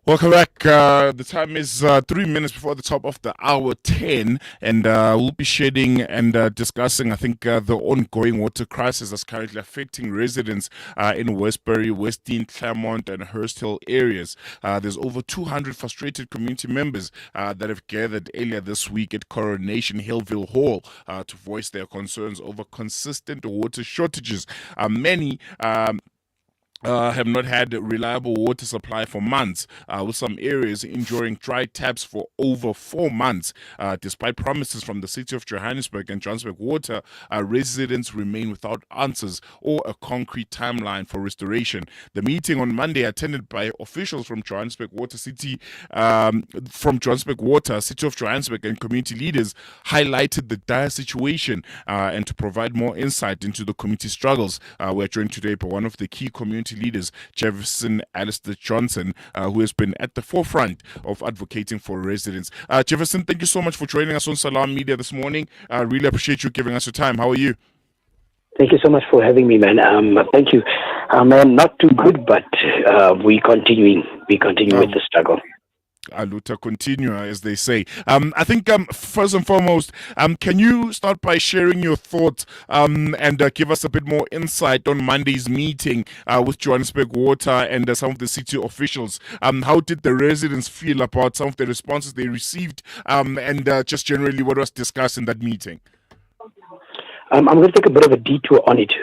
Welcome back. The time is 3 minutes before the top of the hour 10, and we'll be shedding and discussing, I think, the ongoing water crisis that's currently affecting residents in Westbury, Westdean, Claremont, and Hurst Hill areas. There's over 200 frustrated community members that have gathered earlier this week at Coronationville Hall to voice their concerns over consistent water shortages. Many have not had reliable water supply for months, with some areas enduring dry taps for over 4 months. Despite promises from the city of Johannesburg and Johannesburg Water, residents remain without answers or a concrete timeline for restoration. The meeting on Monday, attended by officials from Johannesburg Water City, City of Johannesburg, and community leaders, highlighted the dire situation. And to provide more insight into the community struggles, we're joined today by one of the key community leaders, Jefferson Alistair, who has been at the forefront of advocating for residents. Jefferson, thank you so much for joining us on Salam Media this morning. I really appreciate you giving us your time. How are you? Thank you so much for having me, man. Thank you. Man, not too good, but we continuing with the struggle. Aluta continua, as they say. I think first and foremost, can you start by sharing your thoughts and give us a bit more insight on Monday's meeting with Johannesburg Water and some of the city officials? How did the residents feel about some of the responses they received, and just generally what was discussed in that meeting? I'm going to take a bit of a detour on it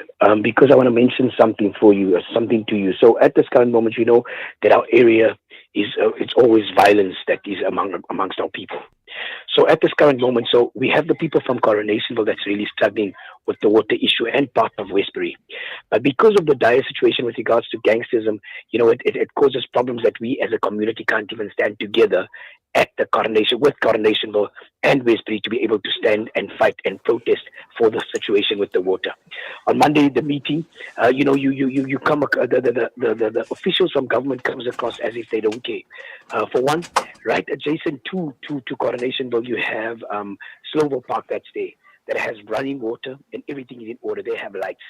because I want to mention something to you. So at this current moment, you know that our area is it's always violence that is amongst our people. So at this current moment, so we have the people from Coronationville that's really struggling with the water issue and part of Westbury. But because of the dire situation with regards to gangsterism, you know, it causes problems that we as a community can't even stand together at the Coronationville and Westbury to be able to stand and fight and protest for the situation with the water. On Monday, the meeting, you come, the officials from government comes across as if they don't care. For one, right adjacent to Coronationville, you have Slovo Park that's there that has running water and everything is in order. They have lights,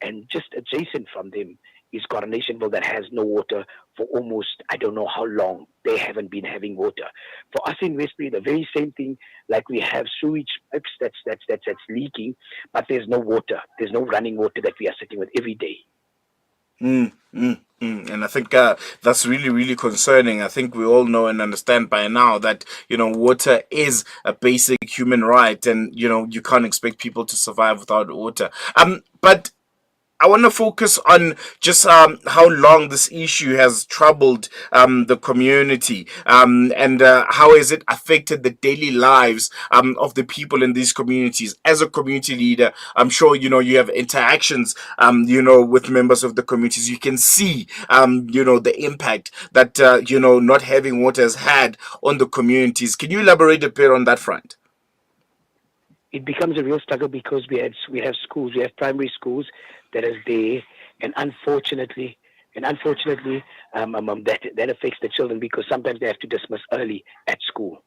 and just adjacent from them is Coronationville that has no water for almost, I don't know how long. They haven't been having water. For us in Westbury, the very same thing, like we have sewage pipes that's leaking, but there's no water. There's no running water that we are sitting with every day. And I think that's really, really concerning. I think we all know and understand by now that, water is a basic human right, and, you can't expect people to survive without water. But I want to focus on just how long this issue has troubled the community, and how has it affected the daily lives of the people in these communities. As a community leader, I'm sure you have interactions with members of the communities. You can see the impact that not having water has had on the communities. Can you elaborate a bit on that front? It becomes a real struggle because we have schools, we have primary schools that is there, and unfortunately, that affects the children because sometimes they have to dismiss early at school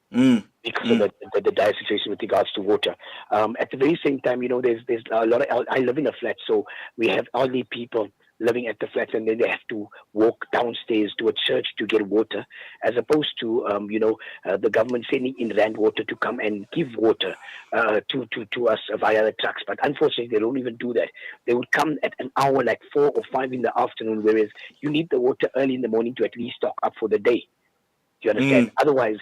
because of the dire situation with regards to water. At the very same time, there's a lot of. I live in a flat, so we have elderly people living at the flats, and then they have to walk downstairs to a church to get water, as opposed to the government sending in Rand Water to come and give water to us via the trucks. But unfortunately, they don't even do that. They would come at an hour like 4 or 5 in the afternoon, whereas you need the water early in the morning to at least stock up for the day. Do you understand? Otherwise,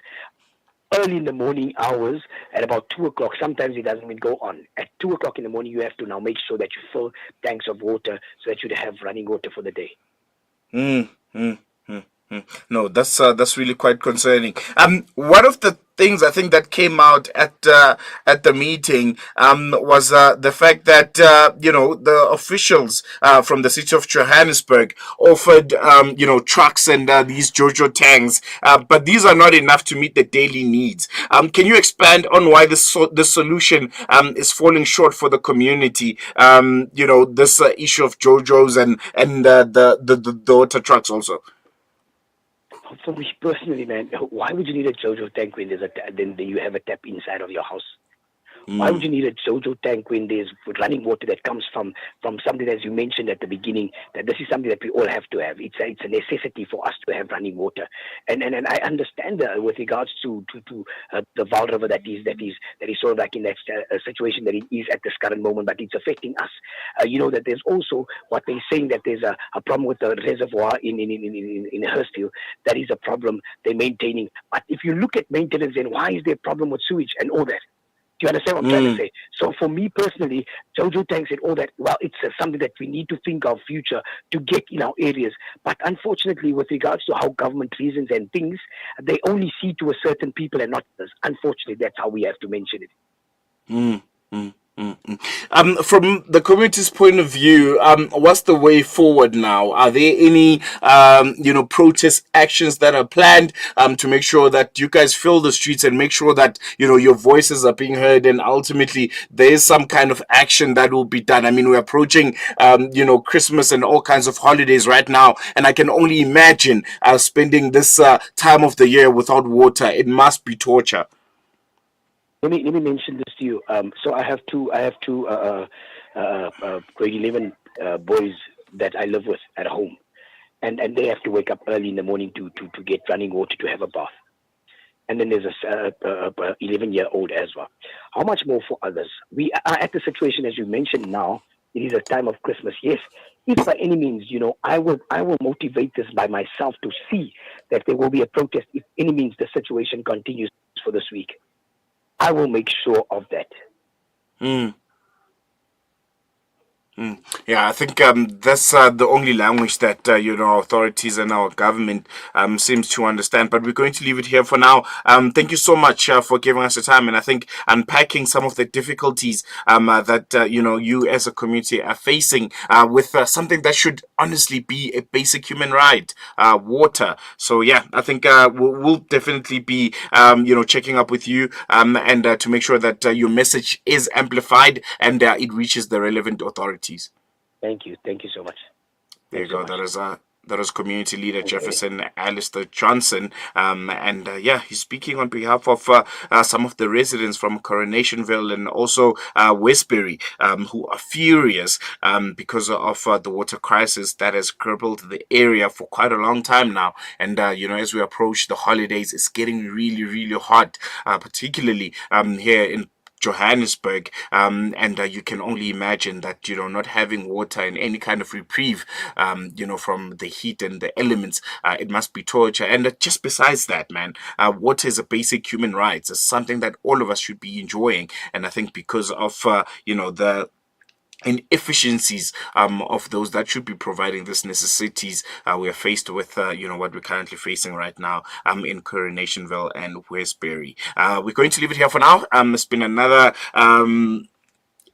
early in the morning hours at about 2 o'clock, sometimes it doesn't even go on. At 2 o'clock in the morning, you have to now make sure that you fill tanks of water so that you have running water for the day. No, that's really quite concerning. One of the things I think that came out at the meeting was the fact that the officials from the city of Johannesburg offered trucks and these JoJo tanks, but these are not enough to meet the daily needs. Can you expand on why the solution is falling short for the community? This issue of JoJos and the water trucks also. For me personally, man, why would you need a JoJo tank when then you have a tap inside of your house? Why would Mm. you need a JoJo tank when there's running water that comes from something, as you mentioned at the beginning, that this is something that we all have to have. It's a necessity for us to have running water, and I understand with regards to the Val River that is sort of like in that situation that it is at this current moment, but it's affecting us. That there's also what they're saying, that there's a problem with the reservoir in Hurstville. That is a problem they're maintaining. But if you look at maintenance, then why is there a problem with sewage and all that? Do you understand what I'm trying to Mm. say? So for me personally, Jojo tanks and all that, well, it's something that we need to think of future to get in our areas. But unfortunately, with regards to how government reasons and things, they only see to a certain people and not others. Unfortunately, that's how we have to mention it. Mm, mm, mm, mm. From the community's point of view, what's the way forward now? Are there any, protest actions that are planned, to make sure that you guys fill the streets and make sure that, your voices are being heard and ultimately there is some kind of action that will be done? I mean, we're approaching, Christmas and all kinds of holidays right now, and I can only imagine spending this time of the year without water. It must be torture. Let me mention this to you. So I have two grade 11 boys that I live with at home, and they have to wake up early in the morning to get running water to have a bath. And then there's a 11-year-old as well. How much more for others? We are at the situation, as you mentioned now, it is a time of Christmas. Yes, if by any means, I will motivate this by myself to see that there will be a protest if any means the situation continues for this week. I will make sure of that. Mm. Mm. Yeah, I think that's the only language that authorities and our government seems to understand. But we're going to leave it here for now. Thank you so much for giving us the time, and I think unpacking some of the difficulties that you as a community are facing with something that should honestly be a basic human right, water. So yeah, I think we'll definitely be checking up with you and to make sure that your message is amplified and it reaches the relevant authorities. Thank you. Thank you so much. There you Thanks so go. much. That is community leader Okay. Jefferson Alistair Johnson, and yeah, he's speaking on behalf of some of the residents from Coronationville and also Westbury, who are furious because of the water crisis that has crippled the area for quite a long time now. And as we approach the holidays, it's getting really, really hot, particularly here in Johannesburg, and you can only imagine that not having water and any kind of reprieve, from the heat and the elements, it must be torture. And just besides that, man, water is a basic human right. It's something that all of us should be enjoying. And I think because of the inefficiencies of those that should be providing these necessities, we are faced with what we're currently facing right now in Coronationville and Westbury. We're going to leave it here for now. It's been another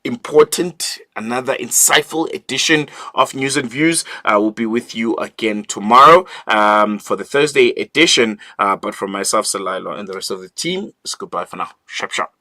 important, another insightful edition of News and Views. We'll be with you again tomorrow for the Thursday edition. But from myself, Salailo, and the rest of the team, it's goodbye for now. Sharp, sharp.